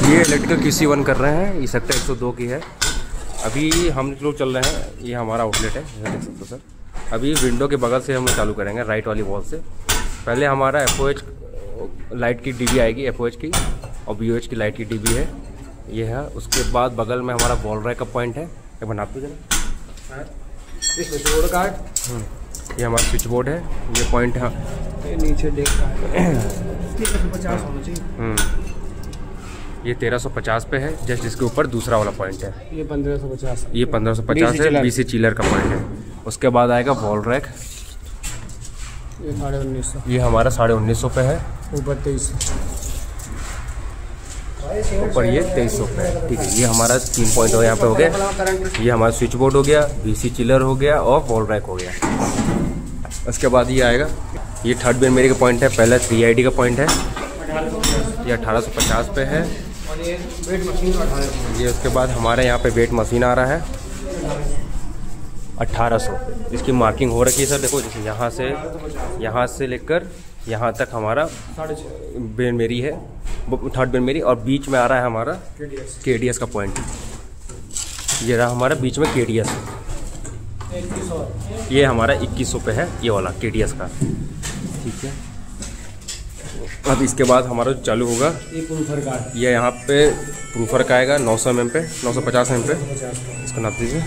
ये electrical QC 1 कर रहे हैं, ये सेक्टर 102 की है। अभी हम लोग चल रहे हैं, ये हमारा आउटलेट है, देख सकते हो सर। अभी विंडो के बगल से हम चालू करेंगे, राइट वाली वॉल से। पहले हमारा FOH लाइट की DB आएगी, FOH की, और BOH की लाइट की DB है, ये है। उसके बाद बगल में हमारा बॉल रैक का पॉइंट है, ये बना दो जरा। स्विच बोर्ड का ये हमारा स्विच बोर्ड है, ये पॉइंट है, ये नीचे देख रहा है 1350 होना चाहिए। ये 1350 पे है, जस्ट इसके ऊपर दूसरा वाला पॉइंट है, ये 1550, ये 1550 है, BC चिलर का पॉइंट है। उसके बाद आएगा बॉल रैक, ये 1950, ये हमारा 1950 पे है, ऊपर 2300, ऊपर ये 2300 पे है। ठीक है, ये हमारा 3 पॉइंट हो यहाँ पे हो गया। ये हमारा स्विच बोर्ड हो गया, BC चिलर हो गया और बॉल रैक हो गया। उसके बाद ये आएगा, ये थर्ड बेन मेरे का पॉइंट है, पहला 3ID का पॉइंट है, ये 1850 पे है। ये वेट मशीन का 1800, ये उसके बाद हमारे यहाँ पे वेट मशीन आ रहा है 1800। इसकी मार्किंग हो रखी है सर, देखो जैसे यहाँ से लेकर यहाँ तक हमारा बेन मेरी है, थर्ड बेन मेरी, और बीच में आ रहा है हमारा KDS का पॉइंट। ये रहा हमारा बीच में KDS, ये हमारा 2100 पे है, ये वाला KDS का। ठीक है, अब इसके बाद हमारा जो चालू होगा, ये प्रूफर का, ये यहाँ पे प्रूफर का आएगा 900 mm पे, 950 mm पे, इसको नाप दीजिए।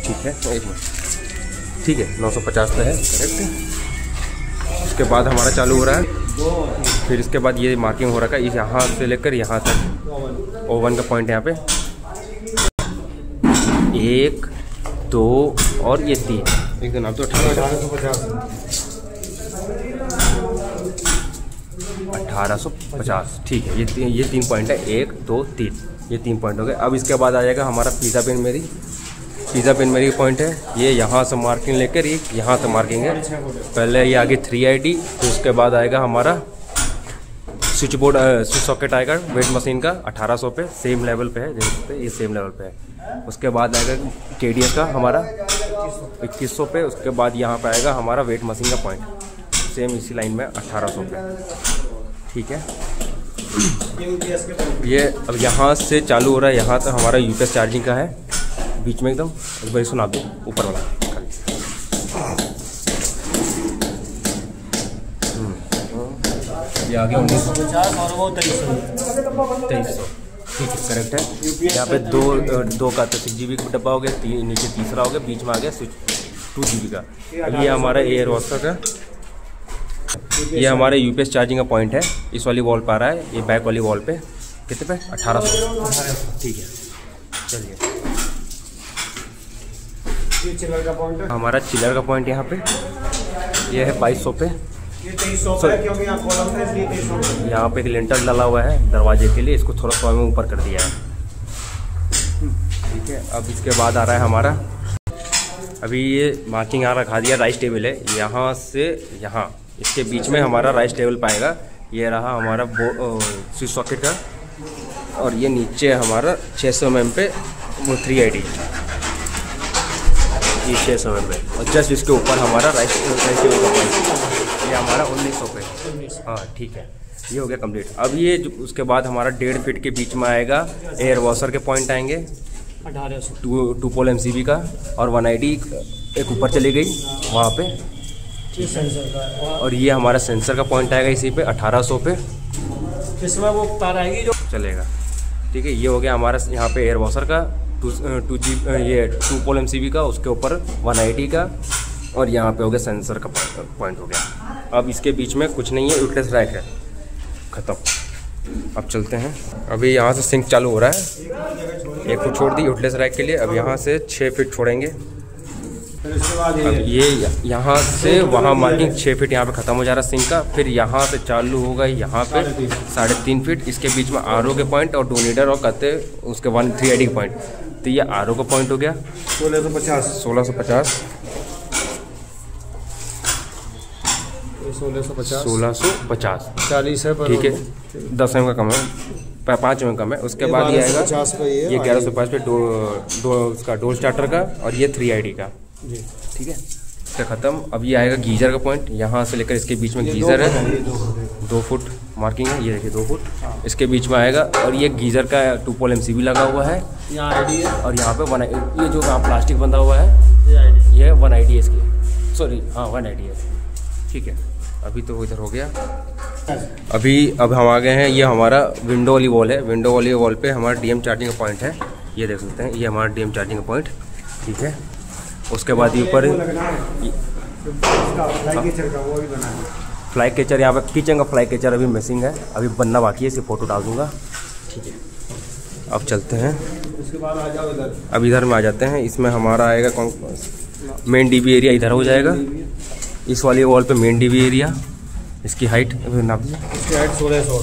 ठीक है, एक मिनट, ठीक है, 950 पे है, करेक्ट। उसके बाद हमारा चालू हो रहा है, फिर इसके बाद ये मार्किंग हो रखा है, यहाँ से लेकर यहाँ तक ओवन का पॉइंट यहाँ पे 1 2 और ये 3, एक दिन आप तो 1850। ठीक है, ये 3 पॉइंट है, 1 2 3, ये 3 पॉइंट हो गए। अब इसके बाद आ जाएगा हमारा पिज़्ज़ा पेन मेरी पॉइंट है, ये यहाँ से मार्किंग लेकर ये यहाँ से मार्किंग है। पहले ये आगे 3ID, फिर उसके बाद आएगा हमारा स्विच बोर्ड, स्विच सॉकेट आएगा वेट मशीन का 1800 पे, सेम लेवल पे है, देख सकते हैं ये सेम लेवल पे है। उसके बाद आएगा KDS का हमारा 2100 पे। उसके बाद यहाँ पे आएगा हमारा वेट मशीन का पॉइंट, सेम इसी लाइन में 1800 पे। ठीक है, ये अब यहाँ से चालू हो रहा है, यहाँ तक हमारा UPS चार्जिंग का है, बीच में एकदम एक बार सुना दो, ऊपर वाला ये आगे 1950 और वो 2300। ठीक है, करेक्ट है। यहाँ पे दो का तो 6 GB का डब्बा हो गया, नीचे तीसरा हो गया, बीच में आ गया स्विच 2 GB का। ये हमारा एयर वॉशर का, ये हमारे UPS चार्जिंग का पॉइंट है, इस वाली वॉल पर आ रहा है, ये बैक वाली वॉल पे कितने पे 1800। ठीक है, चलिए, चिलर का पॉइंट है, हमारा चिलर का पॉइंट यहाँ पे ये है 2200 पे, ये 2300 पे, क्योंकि यहाँ कॉलम है इसलिए 2300। यहाँ पे एक लिंटर डाला हुआ है दरवाजे के लिए, इसको थोड़ा 100 में ऊपर कर दिया है। ठीक है, अब इसके बाद आ रहा है हमारा, अभी ये मार्किंग यहाँ रखा दिया, राइस टेबल है, यहाँ से यहाँ इसके बीच में हमारा राइस टेबल पाएगा। ये रहा हमारा स्विच सॉकेट का, और ये नीचे हमारा 600 mm पे 3ID, ये 600 mm पे, और जस्ट इसके ऊपर हमारा राइस टेबल का पॉइंट, ये हमारा 1900 पे। हाँ ठीक है, ये हो गया कंप्लीट। अब ये उसके बाद हमारा 1.5 फीट के बीच में आएगा एयर वॉशर के पॉइंट आएंगे 1800, 2 पोल MCB का, और 1ID एक ऊपर चली गई वहाँ पे, सेंसर का, और ये हमारा सेंसर का पॉइंट आएगा इसी पे 1800 पे, इसमें वो तार आएगी जो चलेगा। ठीक है, ये हो गया हमारा यहाँ पे एयर वॉशर का 2 पोल MCB का, उसके ऊपर 1ID का, और यहाँ पे हो गया सेंसर का पॉइंट हो गया। अब इसके बीच में कुछ नहीं है, यूटिलिटी रैक है, ख़त्म। अब चलते हैं, अभी यहाँ से सिंक चालू हो रहा है, 1 फुट छोड़ दी यूटिलिटी रैक के लिए, अब यहाँ से 6 फीट छोड़ेंगे। अब ये यहाँ से वहाँ मार्किंग 6 फीट यहाँ पे ख़त्म हो जा रहा है सिंक का, फिर यहाँ से चालू होगा यहाँ पे 3.5 फीट, इसके बीच में RO के पॉइंट और डोनेटर और कहते उसके 3ID के पॉइंट। तो ये RO का पॉइंट हो गया 1650, 1650, 1650 40 है, ठीक है, 10 mm का कम है, 5 mm कम है। उसके बाद ये आएगा ये 1150 पे, उसका डोर स्टार्टर का, और ये 3ID का। जी ठीक है, इसका ख़त्म। अब ये आएगा गीज़र का पॉइंट, यहाँ से लेकर इसके बीच में गीज़र है, 2 फुट मार्किंग है, ये देखिए 2 फुट इसके बीच में आएगा। और ये गीज़र का 2 पोल MCB लगा हुआ है यहाँ आईडी है, और यहाँ पे ये जो यहाँ प्लास्टिक बंधा हुआ है ये 180 है इसकी, सॉरी हाँ 180 है। ठीक है, अभी तो इधर हो गया। अब हम आ गए हैं, ये हमारा विंडो वाली वॉल है। विंडो वाली वॉल पे हमारा DM चार्जिंग का पॉइंट है, ये देख सकते हैं, ये हमारा DM चार्जिंग का पॉइंट। ठीक है, उसके बाद ये ऊपर फ्लाई कैचर, यहाँ पे किचन का फ्लाई कैचर अभी मिसिंग है, अभी बनना बाकी है, इसे फ़ोटो डाल दूँगा। ठीक है, अब चलते हैं, उसके बाद आ जाओ इधर। अब इधर में आ जाते हैं। इसमें हमारा आएगा मेन DB एरिया इधर हो जाएगा, इस वाली वॉल पे मेन DB एरिया। इसकी हाइट नाप दीजिए, इसकी हाइट 1600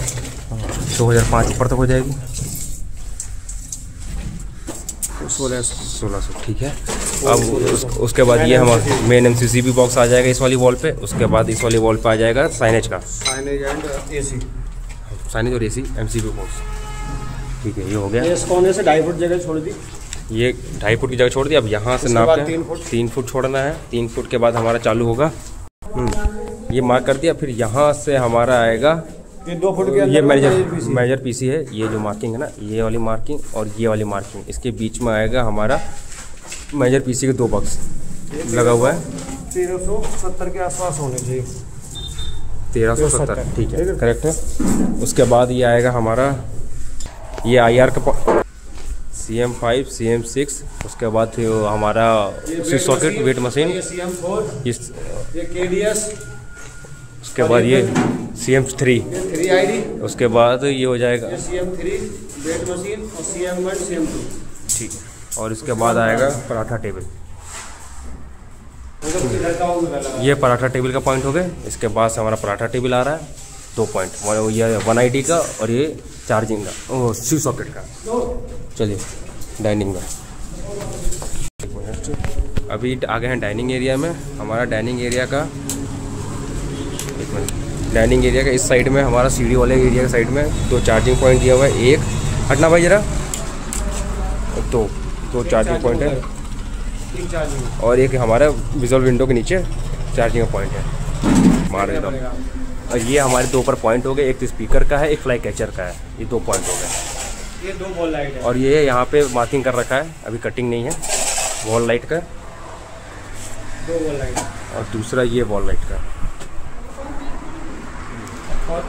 2005 ऊपर तक हो जाएगी, 1600। ठीक है। अब उसके बाद ये हमारा मेन MCCB बॉक्स आ जाएगा इस वाली वॉल पे। उसके बाद इस वाली वॉल पे आ जाएगा साइनेज का, साइनेज एंड AC, साइनेज और AC MCB बॉक्स। ठीक है, ये हो गया। इस कोने से 2.5 फुट जगह छोड़ दी, ये 2.5 फुट की जगह छोड़ दी। अब यहाँ से नापते हैं 3 फुट छोड़ना है, 3 फुट के बाद हमारा चालू होगा। ये मार्क कर दिया। फिर यहाँ से हमारा आएगा ये 2 फुट के अंदर ये मेजर पीसी है, ये जो मार्किंग है ना, ये वाली मार्किंग और ये वाली मार्किंग, इसके बीच में आएगा हमारा मेजर पीसी के 2 बॉक्स लगा हुआ है। 1370 के आसपास होने चाहिए, 1370, ठीक है, करेक्ट है। उसके बाद ये आएगा हमारा ये IR का CM5 CM6। उसके बाद हमारा स्विच सॉकेट वेट मशीन, ये KDS, उसके बाद ये CM3, 3ID, उसके बाद ये हो जाएगा CM3 वेट मशीन और CM1 CM2। ठीक है, और इसके बाद आएगा पराठा टेबल, ये पराठा टेबल का पॉइंट हो गया। इसके बाद से हमारा पराठा टेबल आ रहा है, 2 पॉइंट, ये 180 का और ये चार्जिंग का, स्विच सॉकेट का। चलिए डाइनिंग में, अभी आ गए हैं डाइनिंग एरिया में। हमारा डाइनिंग एरिया का, एक मिनट, डाइनिंग एरिया का इस साइड में हमारा सीढ़ी वाले एरिया के साइड में 2 चार्जिंग पॉइंट दिया हुआ है। एक हटना भाई जरा, 2 चार्जिंग पॉइंट है, और एक हमारा विजुअल विंडो के नीचे चार्जिंग का पॉइंट है हमारे इधर। और ये हमारे 2 ऊपर पॉइंट हो गए, एक स्पीकर का है, एक फ्लाई कैचर का है, ये 2 पॉइंट हो गए। ये 2 वॉल लाइट है, और ये यहाँ पे मार्किंग कर रखा है, अभी कटिंग नहीं है, वॉल लाइट का, 2 वॉल लाइट, और दूसरा ये वॉल लाइट का। और